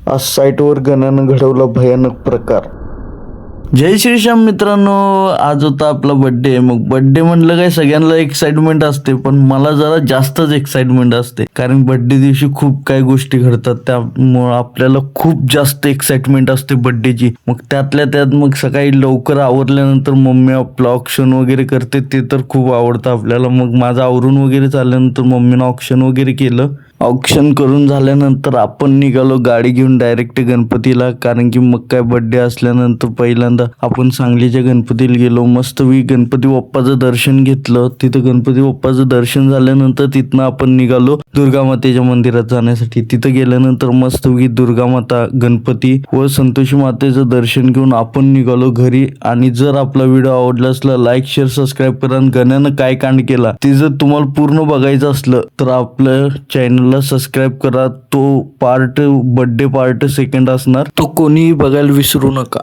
आज साईटवर गण्यानं घडवला भयानक प्रकार. जय श्रीश्याम मित्रांनो, आज होता आपला बर्थडे. मग बर्थडे म्हणलं काय सगळ्यांना एक्साइटमेंट असते, पण मला जरा जास्तच एक्साइटमेंट असते, कारण बर्थडे दिवशी खूप काही गोष्टी घडतात. त्यामुळं आपल्याला खूप जास्त एक्साइटमेंट असते बर्थडेची. मग त्यातल्या त्यात मग सकाळी लवकर आवरल्यानंतर मम्मी आपलं ऑक्शन वगैरे करते, ते तर खूप आवडतं आपल्याला. मग माझं आवरून वगैरे चालल्यानंतर मम्मीनं ऑक्शन वगैरे केलं. ऑक्शन करून झाल्यानंतर आपण निघालो गाडी घेऊन डायरेक्ट गणपतीला, कारण की मग काय बर्थडे असल्यानंतर पहिल्यांदा आपण सांगलीच्या गणपतीला गेलो. मस्तपैकी गणपती बाप्पाचं दर्शन घेतलं. तिथं गणपती बाप्पाचं दर्शन झाल्यानंतर तिथनं आपण निघालो दुर्गा मातेच्या मंदिरात जाण्यासाठी. तिथं गेल्यानंतर मस्तपैकी दुर्गा माता, गणपती व संतोषी मातेचं दर्शन घेऊन आपण निघालो घरी. आणि जर आपला व्हिडिओ आवडला असला, लाईक शेअर सबस्क्राईब करा. आणि गण्यानं काय कांड केला ते जर तुम्हाला पूर्ण बघायचं असलं तर आपलं चॅनलला सबस्क्राईब करा. तो बर्थडे पार्ट सेकंड असणार, तो कोणीही बघायला विसरू नका.